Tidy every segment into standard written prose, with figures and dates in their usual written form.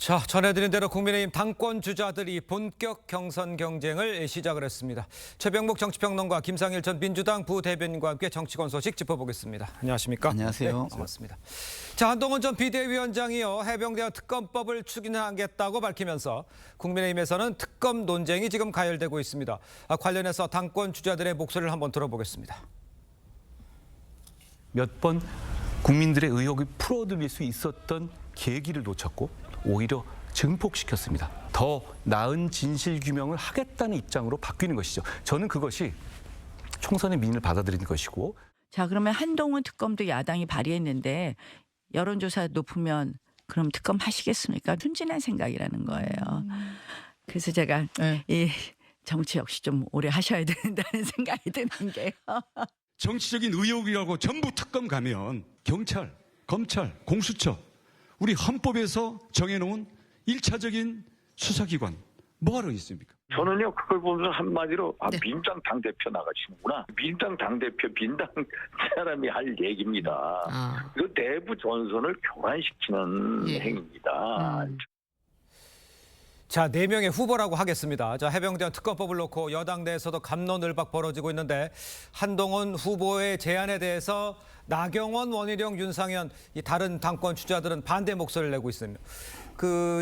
자, 전해드린 대로 국민의힘 당권 주자들이 본격 경선 경쟁을 시작을 했습니다. 최병목 정치평론가, 김상일 전 민주당 부대변인과 함께 정치권 소식 짚어보겠습니다. 안녕하십니까? 안녕하세요. 네, 반갑습니다. 자, 한동훈 전 비대위원장이요, 해병대와 특검법을 추진하겠다고 밝히면서 국민의힘에서는 특검 논쟁이 지금 가열되고 있습니다. 관련해서 당권 주자들의 목소리를 한번 들어보겠습니다. 몇 번 국민들의 의혹이 풀어드릴 수 있었던 계기를 놓쳤고 오히려 증폭시켰습니다. 더 나은 진실 규명을 하겠다는 입장으로 바뀌는 것이죠. 저는 그것이 총선의 민의를 받아들이는 것이고. 자, 그러면 한동훈 특검도 야당이 발의했는데 여론조사 높으면 그럼 특검 하시겠습니까? 순진한 생각이라는 거예요. 그래서 제가 이 정치 역시 좀 오래 하셔야 된다는 생각이 드는 게요. 정치적인 의혹이라고 전부 특검 가면 경찰, 검찰, 공수처, 우리 헌법에서 정해놓은 1차적인 수사기관 뭐하러 있습니까? 저는요, 그걸 보면서 한마디로 민주당 당대표 나가시는구나. 민주당 당대표 빈당 사람이 할 얘기입니다. 이거 내부 전선을 교란시키는 행위입니다. 자, 4명의 후보라고 하겠습니다. 자, 해병대와 특검법을 놓고 여당 내에서도 갑론을박 벌어지고 있는데 한동훈 후보의 제안에 대해서 나경원, 원희룡, 윤상현 이 다른 당권 주자들은 반대 목소리를 내고 있습니다.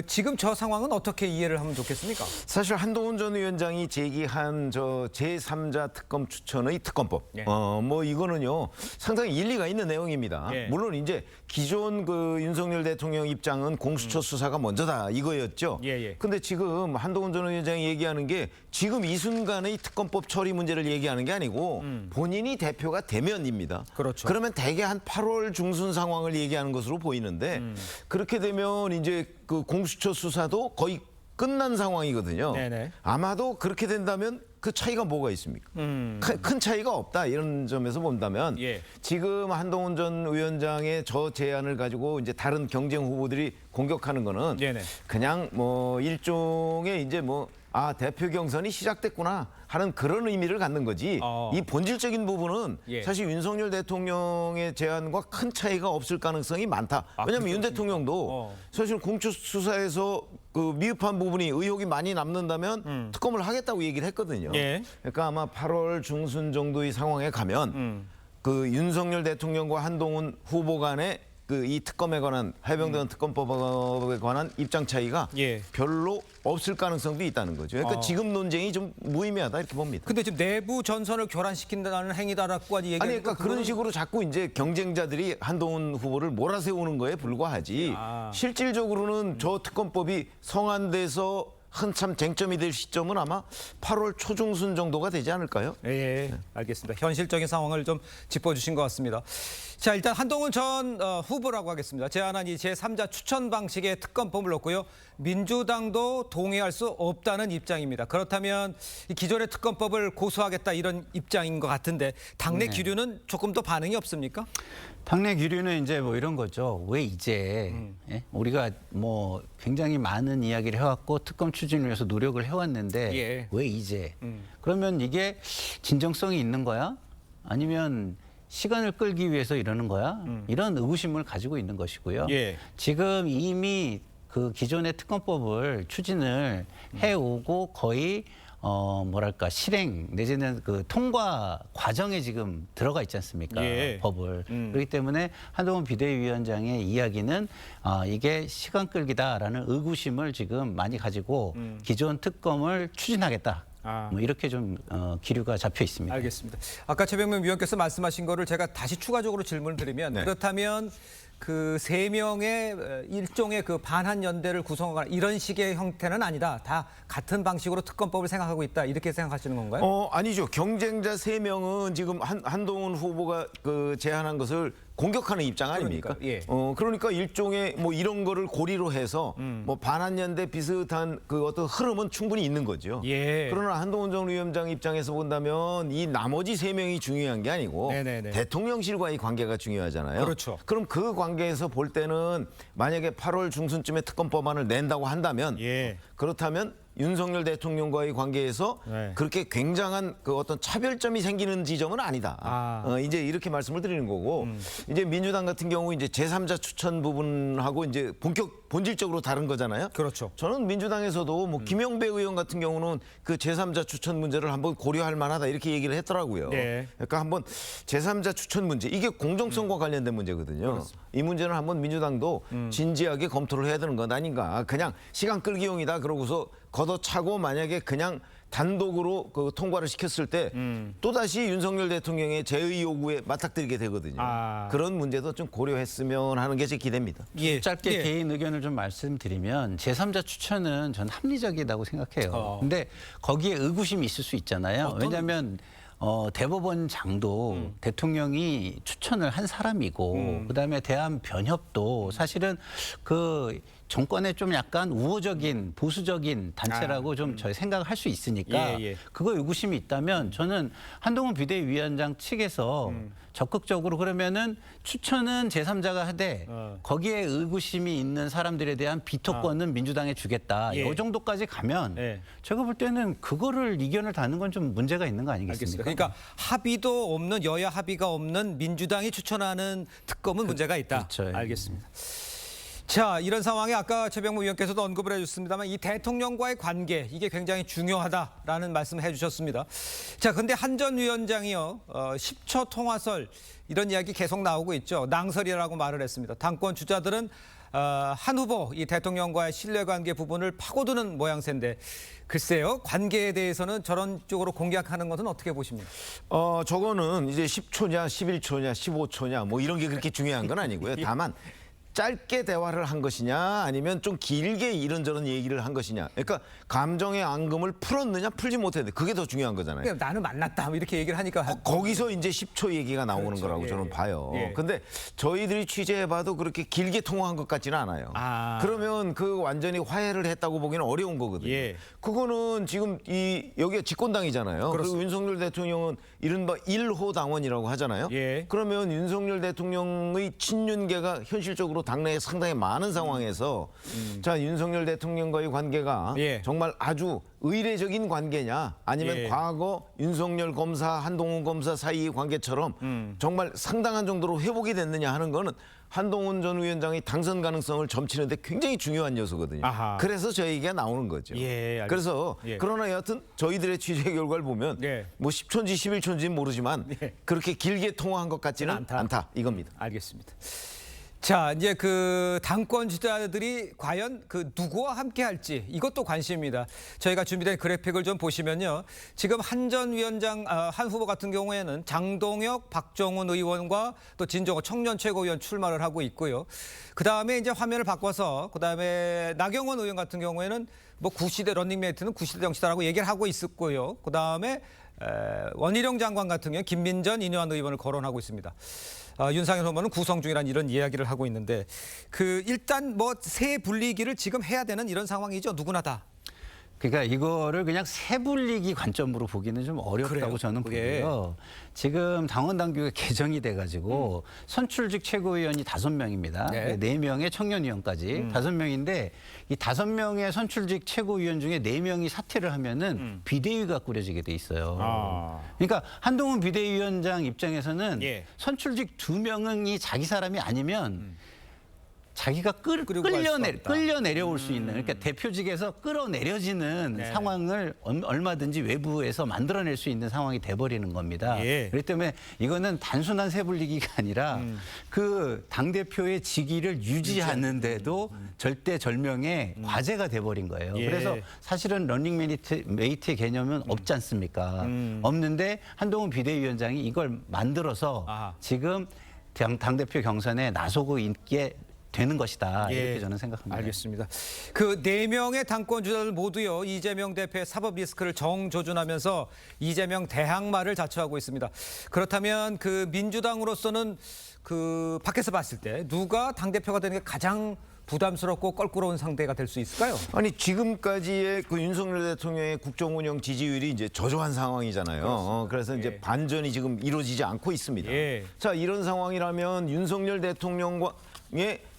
지금 저 상황은 어떻게 이해를 하면 좋겠습니까? 사실 한동훈 전 위원장이 제기한 저 제3자 특검 추천의 특검법, 뭐 이거는요 상당히 일리가 있는 내용입니다. 물론 이제 기존 윤석열 대통령 입장은 공수처 수사가 먼저다 이거였죠. 근데 지금 한동훈 전 위원장이 얘기하는 게 지금 이 순간의 특검법 처리 문제를 얘기하는 게 아니고 본인이 대표가 되면입니다. 그렇죠. 그러면 대개 한 8월 중순 상황을 얘기하는 것으로 보이는데 그렇게 되면 이제 그 공수처 수사도 거의 끝난 상황이거든요. 아마도 그렇게 된다면 그 차이가 뭐가 있습니까? 큰 차이가 없다 이런 점에서 본다면 지금 한동훈 전 위원장의 저 제안을 가지고 이제 다른 경쟁 후보들이 공격하는 거는 그냥 뭐 일종의 이제 대표 경선이 시작됐구나 하는 그런 의미를 갖는 거지 이 본질적인 부분은 사실 윤석열 대통령의 제안과 큰 차이가 없을 가능성이 많다. 왜냐하면 윤 대통령도 사실 공수처 수사에서 그 미흡한 부분이 의혹이 많이 남는다면 특검을 하겠다고 얘기를 했거든요. 그러니까 아마 8월 중순 정도의 상황에 가면 그 윤석열 대통령과 한동훈 후보 간의 이 특검에 관한 해병대 특검법에 관한 입장 차이가 별로 없을 가능성도 있다는 거죠. 그러니까 지금 논쟁이 좀 무의미하다 이렇게 봅니다. 근데 지금 내부 전선을 교란시킨다는 행위다라고 얘기하니까 그러니까 그런 식으로 자꾸 이제 경쟁자들이 한동훈 후보를 몰아세우는 거에 불과하지 실질적으로는 저 특검법이 성안돼서 한참 쟁점이 될 시점은 아마 8월 초중순 정도가 되지 않을까요? 알겠습니다. 현실적인 상황을 좀 짚어주신 것 같습니다. 자, 일단 한동훈 전 후보라고 하겠습니다. 제안한 이 제3자 추천 방식의 특검법을 놓고요. 민주당도 동의할 수 없다는 입장입니다. 그렇다면 이 기존의 특검법을 고수하겠다 이런 입장인 것 같은데 당내 기류는 조금 더 반응이 없습니까? 당내 기류는 이제 뭐 이런 거죠. 왜 이제 우리가 뭐 굉장히 많은 이야기를 해왔고 특검 추진을 위해서 노력을 해왔는데 왜 이제? 그러면 이게 진정성이 있는 거야? 아니면 시간을 끌기 위해서 이러는 거야? 이런 의구심을 가지고 있는 것이고요. 지금 이미 그 기존의 특검법을 추진을 해오고 거의 뭐랄까 실행 내지는 그 통과 과정에 지금 들어가 있지 않습니까? 법을. 그렇기 때문에 한동훈 비대위원장의 이야기는 이게 시간 끌기다라는 의구심을 지금 많이 가지고 기존 특검을 추진하겠다. 뭐 이렇게 좀 기류가 잡혀 있습니다. 알겠습니다. 아까 최병명 위원께서 말씀하신 거를 제가 다시 추가적으로 질문을 드리면 그렇다면 그 3명의 일종의 그 반한 연대를 구성하거나 이런 식의 형태는 아니다. 다 같은 방식으로 특검법을 생각하고 있다. 이렇게 생각하시는 건가요? 아니죠. 경쟁자 3명은 지금 한동훈 후보가 그 제안한 것을 공격하는 입장 아닙니까? 그러니까 일종의 뭐 이런 거를 고리로 해서 뭐 반한연대 비슷한 그 어떤 흐름은 충분히 있는 거죠. 그러나 한동훈 전 위원장 입장에서 본다면 이 나머지 3명이 중요한 게 아니고 대통령실과의 관계가 중요하잖아요. 그럼 그 관계에서 볼 때는 만약에 8월 중순쯤에 특검법안을 낸다고 한다면 그렇다면 윤석열 대통령과의 관계에서 그렇게 굉장한 그 어떤 차별점이 생기는 지점은 아니다. 이제 이렇게 말씀을 드리는 거고 이제 민주당 같은 경우 이제 제3자 추천 부분하고 이제 본격 본질적으로 다른 거잖아요. 그렇죠. 저는 민주당에서도 뭐 김영배 의원 같은 경우는 그 제3자 추천 문제를 한번 고려할 만하다 이렇게 얘기를 했더라고요. 네. 그러니까 한번 제3자 추천 문제 이게 공정성과 관련된 문제거든요. 이 문제는 한번 민주당도 진지하게 검토를 해야 되는 건 아닌가. 그냥 시간 끌기용이다 그러고서 걷어차고 만약에 그냥 단독으로 그 통과를 시켰을 때 또다시 윤석열 대통령의 제의 요구에 맞닥뜨리게 되거든요. 그런 문제도 좀 고려했으면 하는 게 제 기대입니다. 예. 짧게 개인 의견을 좀 말씀드리면 제3자 추천은 전 합리적이라고 생각해요. 근데 거기에 의구심이 있을 수 있잖아요. 왜냐하면 대법원장도 대통령이 추천을 한 사람이고 그다음에 대한변협도 사실은 그 정권에 좀 약간 우호적인 보수적인 단체라고 좀 저희 생각을 할 수 있으니까 그거 의구심이 있다면 저는 한동훈 비대위원장 측에서 적극적으로 그러면은 추천은 제3자가 하되 거기에 의구심이 있는 사람들에 대한 비토권은 민주당에 주겠다. 이 정도까지 가면 제가 볼 때는 그거를 이견을 다는 건 좀 문제가 있는 거 아니겠습니까? 그러니까 합의도 없는 여야 합의가 없는 민주당이 추천하는 특검은 문제가 있다. 그렇죠. 알겠습니다. 자, 이런 상황에 아까 최병무 위원께서도 언급을 해주셨습니다만 이 대통령과의 관계 이게 굉장히 중요하다라는 말씀을 해주셨습니다. 자, 근데 한 전 위원장이요 10초 통화설 이런 이야기 계속 나오고 있죠. 낭설이라고 말을 했습니다. 당권 주자들은 한 후보 이 대통령과의 신뢰관계 부분을 파고드는 모양새인데 글쎄요 관계에 대해서는 저런 쪽으로 공략하는 것은 어떻게 보십니까? 저거는 이제 10초냐 11초냐 15초냐 뭐 이런 게 그렇게 중요한 건 아니고요. 다만 짧게 대화를 한 것이냐 아니면 좀 길게 이런저런 얘기를 한 것이냐. 그러니까 감정의 앙금을 풀었느냐 풀지 못했는데 그게 더 중요한 거잖아요. 그러니까 나는 만났다 뭐 이렇게 얘기를 하니까 거기서 이제 10초 얘기가 나오는 그렇죠. 거라고 예. 저는 봐요. 예. 근데 저희들이 취재해봐도 그렇게 길게 통화한 것 같지는 않아요. 그러면 그 완전히 화해를 했다고 보기는 어려운 거거든요. 예. 그거는 지금 여기가 집권당이잖아요. 그렇습니다. 그리고 윤석열 대통령은 이른바 1호 당원이라고 하잖아요. 예. 그러면 윤석열 대통령의 친윤계가 현실적으로 당내에 상당히 많은 상황에서 자 윤석열 대통령과의 관계가 정말 아주 의례적인 관계냐 아니면 과거 윤석열 검사 한동훈 검사 사이의 관계처럼 정말 상당한 정도로 회복이 됐느냐 하는 거는 한동훈 전 위원장의 당선 가능성을 점치는데 굉장히 중요한 요소거든요. 그래서 저 얘기가 나오는 거죠. 그래서 그러나 여하튼 저희들의 취재 결과를 보면 뭐 10초인지 11초인지는 모르지만 그렇게 길게 통화한 것 같지는 않다 이겁니다. 알겠습니다. 자, 이제 그 당권 주자들이 과연 그 누구와 함께 할지 이것도 관심입니다. 저희가 준비된 그래픽을 좀 보시면요. 지금 한 전 위원장, 한 후보 같은 경우에는 장동혁, 박정훈 의원과 또 진정호 청년 최고위원 출마를 하고 있고요. 그 다음에 이제 화면을 바꿔서 그 다음에 나경원 의원 같은 경우에는 뭐 구시대 런닝메이트는 구시대 정치다라고 얘기를 하고 있었고요. 그 다음에 원희룡 장관 같은 경우 김민전, 인효한 의원을 거론하고 있습니다. 윤상현 후보는 구성 중이라는 이런 이야기를 하고 있는데 그 일단 뭐 세 분리기를 지금 해야 되는 이런 상황이죠. 누구나 다. 그러니까 이거를 그냥 세분리기 관점으로 보기는 좀 어렵다고 저는 보고요. 지금 당원 당규가 개정이 돼가지고 선출직 최고위원이 5명입니다. 4명의 청년위원까지 5명인데 이 5명의 선출직 최고위원 중에 4명이 사퇴를 하면은 비대위가 꾸려지게 돼 있어요. 그러니까 한동훈 비대위원장 입장에서는 선출직 2명이 자기 사람이 아니면 자기가 끌려 내려올 수 있는 그러니까 대표직에서 끌어내려지는 상황을 얼마든지 외부에서 만들어낼 수 있는 상황이 돼버리는 겁니다. 그렇기 때문에 이거는 단순한 세분리기가 아니라 그 당대표의 직위를 유지하는데도 절대절명의 과제가 돼버린 거예요. 그래서 사실은 러닝메이트의 개념은 없지 않습니까? 없는데 한동훈 비대위원장이 이걸 만들어서 지금 당대표 경선에 나서고 있게 되는 것이다. 이렇게 저는 생각합니다. 알겠습니다. 그 4명의 당권 주자들 모두요. 이재명 대표의 사법 리스크를 정조준하면서 이재명 대항마를 자처하고 있습니다. 그렇다면 그 민주당으로서는 그 밖에서 봤을 때 누가 당대표가 되는 게 가장 부담스럽고 껄끄러운 상대가 될 수 있을까요? 아니 지금까지의 그 윤석열 대통령의 국정 운영 지지율이 이제 저조한 상황이잖아요. 그래서 이제 반전이 지금 이루어지지 않고 있습니다. 자 이런 상황이라면 윤석열 대통령의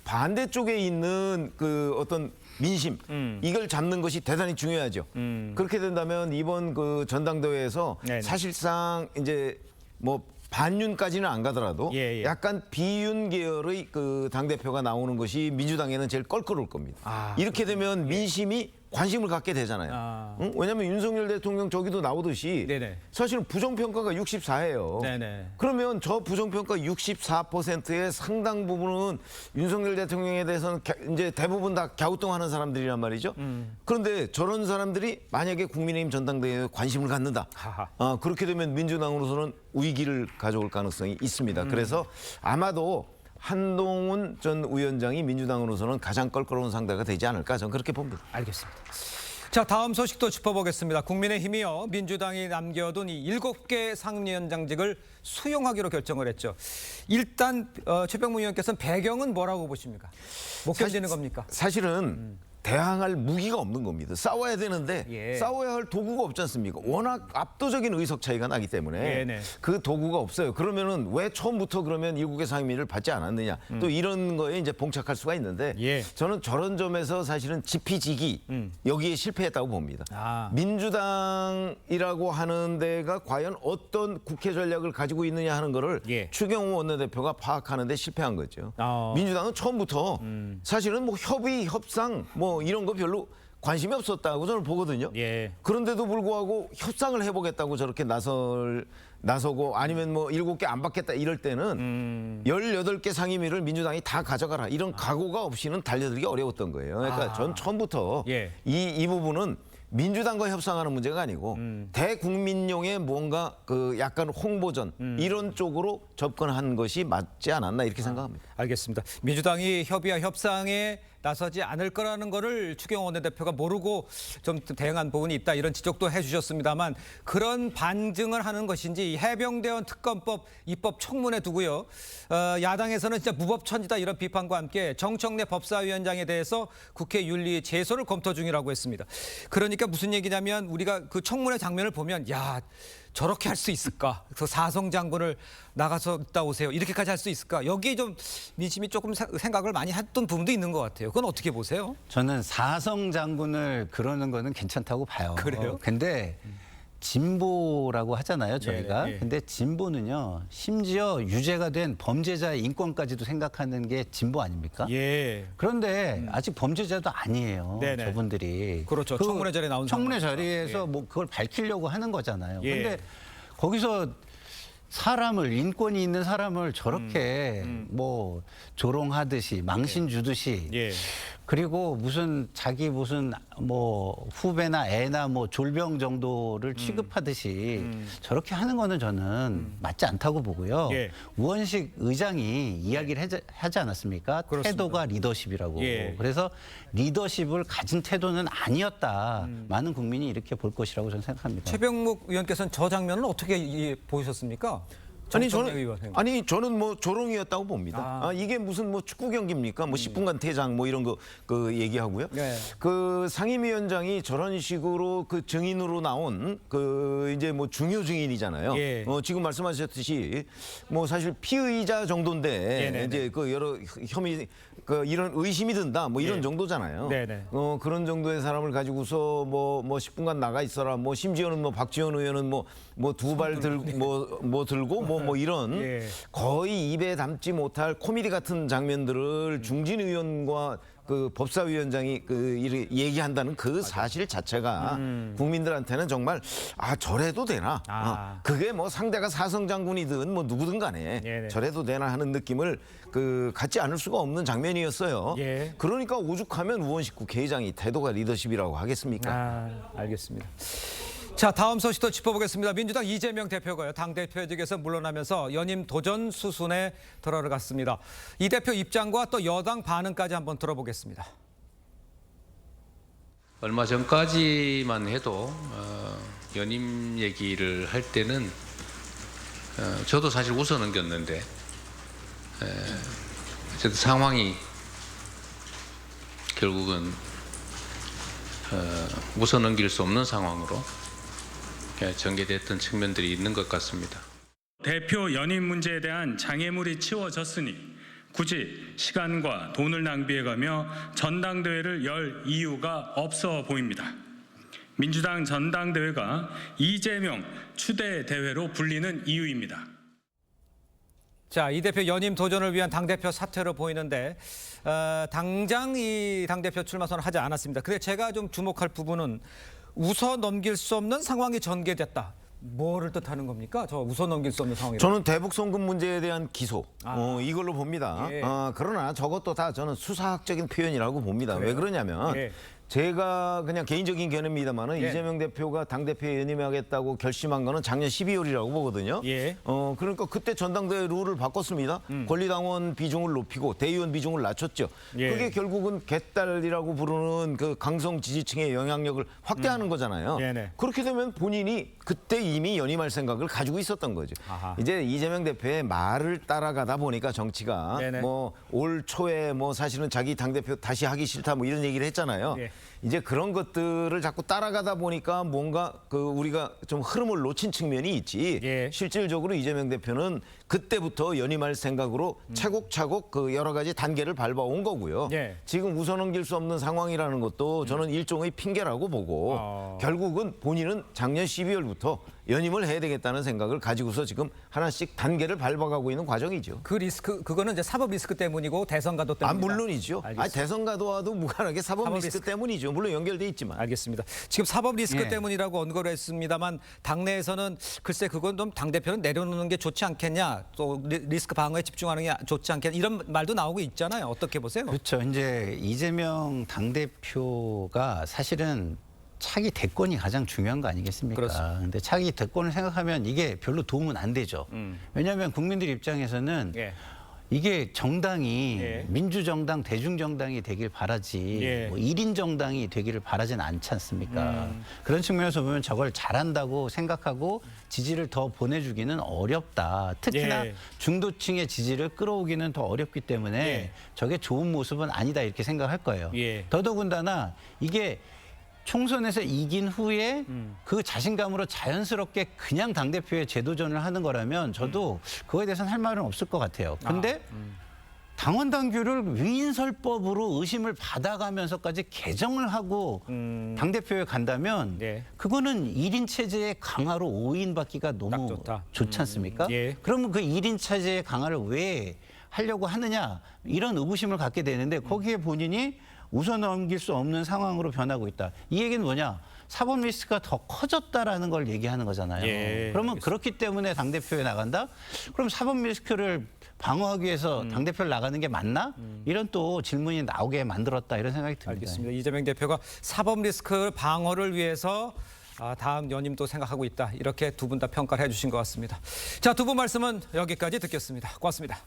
반대쪽에 있는 그 어떤 민심 이걸 잡는 것이 대단히 중요하죠. 그렇게 된다면 이번 그 전당대회에서 사실상 이제 뭐 반윤까지는 안 가더라도 예, 예. 약간 비윤 계열의 그 당대표가 나오는 것이 민주당에는 제일 껄끄러울 겁니다. 이렇게 되면 민심이 관심을 갖게 되잖아요. 응? 왜냐하면 윤석열 대통령 저기도 나오듯이 네네. 사실은 부정평가가 64예요. 네네. 그러면 저 부정평가 64%의 상당 부분은 윤석열 대통령에 대해서는 이제 대부분 다 갸우뚱하는 사람들이란 말이죠. 그런데 저런 사람들이 만약에 국민의힘 전당대회에 관심을 갖는다. 그렇게 되면 민주당으로서는 위기를 가져올 가능성이 있습니다. 그래서 아마도 한동훈 전 위원장이 민주당으로서는 가장 껄끄러운 상대가 되지 않을까 저는 그렇게 봅니다. 알겠습니다. 자, 다음 소식도 짚어보겠습니다. 국민의힘이요, 민주당이 남겨둔 이 7개 상임위원장직을 수용하기로 결정을 했죠. 일단 최병무 의원께서는 배경은 뭐라고 보십니까? 못 견디는 겁니까? 사실은 대항할 무기가 없는 겁니다. 싸워야 되는데 예. 싸워야 할 도구가 없지 않습니까? 워낙 압도적인 의석 차이가 나기 때문에 네네. 그 도구가 없어요. 그러면은 왜 처음부터 그러면 7개 상임위를 받지 않았느냐. 또 이런 거에 이제 봉착할 수가 있는데 예. 저는 저런 점에서 사실은 지피지기 여기에 실패했다고 봅니다. 민주당이라고 하는 데가 과연 어떤 국회 전략을 가지고 있느냐 하는 거를 예. 추경호 원내대표가 파악하는 데 실패한 거죠. 민주당은 처음부터 사실은 뭐 협의, 협상 뭐 이런 거 별로 관심이 없었다고 저는 보거든요. 예. 그런데도 불구하고 협상을 해보겠다고 저렇게 나서고 아니면 뭐 7개 안 받겠다 이럴 때는 18개 상임위를 민주당이 다 가져가라 이런 각오가 없이는 달려들기 어려웠던 거예요. 그러니까 전 처음부터 예. 이 부분은 민주당과 협상하는 문제가 아니고 대국민용의 뭔가 그 약간 홍보전 이런 쪽으로 접근한 것이 맞지 않았나 이렇게 생각합니다. 알겠습니다. 민주당이 협의와 협상에 나서지 않을 거라는 거를 추경호 원내대표가 모르고 좀 대응한 부분이 있다 이런 지적도 해주셨습니다만 그런 반증을 하는 것인지 해병대원 특검법 입법 청문회 두고요. 야당에서는 진짜 무법천지다 이런 비판과 함께 정청래 법사위원장에 대해서 국회 윤리 제소를 검토 중이라고 했습니다. 그러니까 무슨 얘기냐면 우리가 그 청문회 장면을 보면 야 저렇게 할 수 있을까? 그 사성 장군을 나가서 있다 오세요. 이렇게까지 할 수 있을까? 여기에 좀 민심이 조금 생각을 많이 했던 부분도 있는 것 같아요. 그건 어떻게 보세요? 저는 사성 장군을 그러는 거는 괜찮다고 봐요. 그래요? 근데 진보라고 하잖아요, 저희가. 네, 네. 근데 진보는요, 심지어 유죄가 된 범죄자의 인권까지도 생각하는 게 진보 아닙니까? 예. 그런데 아직 범죄자도 아니에요, 네네. 저분들이. 그렇죠. 청문회 자리에 나온 청문회 상황이니까. 자리에서 예. 뭐 그걸 밝히려고 하는 거잖아요. 예. 근데 거기서 사람을 인권이 있는 사람을 저렇게 뭐 조롱하듯이 망신 주듯이 예. 그리고 무슨 자기 무슨 뭐 후배나 애나 뭐 졸병 정도를 취급하듯이 저렇게 하는 거는 저는 맞지 않다고 보고요. 예. 우원식 의장이 이야기를 하지 않았습니까? 그렇습니다. 태도가 리더십이라고. 예. 그래서 리더십을 가진 태도는 아니었다. 많은 국민이 이렇게 볼 것이라고 저는 생각합니다. 최병묵 의원께서는 저 장면을 어떻게 보셨습니까? 저는 뭐 조롱이었다고 봅니다. 이게 무슨 뭐 축구 경기입니까? 뭐 10분간 퇴장 뭐 이런 거 그 얘기하고요. 네. 그 상임위원장이 저런 식으로 그 증인으로 나온 그 이제 뭐 중요 증인이잖아요. 예. 지금 말씀하셨듯이 뭐 사실 피의자 정도인데 네네네. 이제 그 여러 혐의 그 이런 의심이 든다 뭐 이런 예. 정도잖아요. 네네. 그런 정도의 사람을 가지고서 뭐 10분간 나가 있어라. 뭐 심지어는 뭐 박지원 의원은 뭐 두 발 들고 뭐 들고 뭐 이런 예. 거의 입에 담지 못할 코미디 같은 장면들을 중진 의원과 그 법사위원장이 그 얘기한다는 그 사실 자체가 국민들한테는 정말 저래도 되나? 그게 뭐 상대가 사성 장군이든 뭐 누구든 간에 네네. 저래도 되나 하는 느낌을 그 갖지 않을 수가 없는 장면이었어요. 예. 그러니까 오죽하면 우원식 국회의장이 태도가 리더십이라고 하겠습니까? 알겠습니다. 자, 다음 소식도 짚어보겠습니다. 민주당 이재명 대표가요, 당대표직에서 물러나면서 연임 도전 수순에 들어갔습니다. 이 대표 입장과 또 여당 반응까지 한번 들어보겠습니다. 얼마 전까지만 해도 연임 얘기를 할 때는 저도 사실 웃어넘겼는데 어쨌든 상황이 결국은 웃어넘길 수 없는 상황으로 전개됐던 측면들이 있는 것 같습니다. 대표 연임 문제에 대한 장애물이 치워졌으니 굳이 시간과 돈을 낭비해가며 전당대회를 열 이유가 없어 보입니다. 민주당 전당대회가 이재명 추대 대회로 불리는 이유입니다. 자, 이 대표 연임 도전을 위한 당대표 사퇴로 보이는데 당장 이 당대표 출마 선언을 하지 않았습니다. 근데 제가 좀 주목할 부분은 웃어 넘길 수 없는 상황이 전개됐다. 뭐를 뜻하는 겁니까? 저 웃어 넘길 수 없는 상황이다. 저는 대북 송금 문제에 대한 기소 이걸로 봅니다. 예. 그러나 저것도 다 저는 수사학적인 표현이라고 봅니다. 그래요? 왜 그러냐면 예. 제가 그냥 개인적인 견해입니다만은 예. 이재명 대표가 당대표에 연임하겠다고 결심한 거는 작년 12월이라고 보거든요. 예. 그러니까 그때 전당대회 룰을 바꿨습니다. 권리당원 비중을 높이고 대의원 비중을 낮췄죠. 예. 그게 결국은 개딸이라고 부르는 그 강성 지지층의 영향력을 확대하는 거잖아요. 네네. 그렇게 되면 본인이 그때 이미 연임할 생각을 가지고 있었던 거죠. 아하. 이제 이재명 대표의 말을 따라가다 보니까 정치가 네네. 뭐 올 초에 뭐 사실은 자기 당대표 다시 하기 싫다 뭐 이런 얘기를 했잖아요. 예. 이제 그런 것들을 자꾸 따라가다 보니까 뭔가 그 우리가 좀 흐름을 놓친 측면이 있지. 예. 실질적으로 이재명 대표는 그때부터 연임할 생각으로 차곡차곡 그 여러 가지 단계를 밟아온 거고요. 예. 지금 웃어넘길 수 없는 상황이라는 것도 저는 일종의 핑계라고 보고 결국은 본인은 작년 12월부터 연임을 해야 되겠다는 생각을 가지고서 지금 하나씩 단계를 밟아가고 있는 과정이죠. 그 리스크, 그거는 이제 사법 리스크 때문이고 대선 가도 때문이다. 물론이죠. 대선 가도와도 무관하게 사법 리스크 때문이죠. 물론 연결돼 있지만. 알겠습니다. 지금 사법 리스크 예. 때문이라고 언급을 했습니다만 당내에서는 글쎄 그건 좀 당대표는 내려놓는 게 좋지 않겠냐. 또 리스크 방어에 집중하는 게 좋지 않겠냐. 이런 말도 나오고 있잖아요. 어떻게 보세요? 그렇죠. 이제 이재명 당대표가 사실은 차기 대권이 가장 중요한 거 아니겠습니까? 그렇습니다. 근데 차기 대권을 생각하면 이게 별로 도움은 안 되죠. 왜냐하면 국민들 입장에서는 예. 이게 정당이 예. 민주정당, 대중정당이 되길 바라지 예. 뭐 1인 정당이 되기를 바라진 않지 않습니까? 그런 측면에서 보면 저걸 잘한다고 생각하고 지지를 더 보내주기는 어렵다. 특히나 예. 중도층의 지지를 끌어오기는 더 어렵기 때문에 예. 저게 좋은 모습은 아니다 이렇게 생각할 거예요. 예. 더더군다나 이게 총선에서 이긴 후에 그 자신감으로 자연스럽게 그냥 당대표에 재도전을 하는 거라면 저도 그거에 대해서는 할 말은 없을 것 같아요. 근데 당원 당규를 위인설법으로 의심을 받아가면서까지 개정을 하고 당대표에 간다면 예. 그거는 1인 체제의 강화로 5인 받기가 딱 너무 좋다. 좋지 않습니까? 예. 그러면 그 1인 체제의 강화를 왜 하려고 하느냐 이런 의구심을 갖게 되는데 거기에 본인이 웃어넘길 수 없는 상황으로 변하고 있다. 이 얘기는 뭐냐? 사법 리스크가 더 커졌다라는 걸 얘기하는 거잖아요. 예, 그러면 알겠습니다. 그렇기 때문에 당대표에 나간다? 그럼 사법 리스크를 방어하기 위해서 당대표를 나가는 게 맞나? 이런 또 질문이 나오게 만들었다 이런 생각이 듭니다. 알겠습니다. 이재명 대표가 사법 리스크 방어를 위해서 다음 연임도 생각하고 있다. 이렇게 두 분 다 평가를 해주신 것 같습니다. 자, 두 분 말씀은 여기까지 듣겠습니다. 고맙습니다.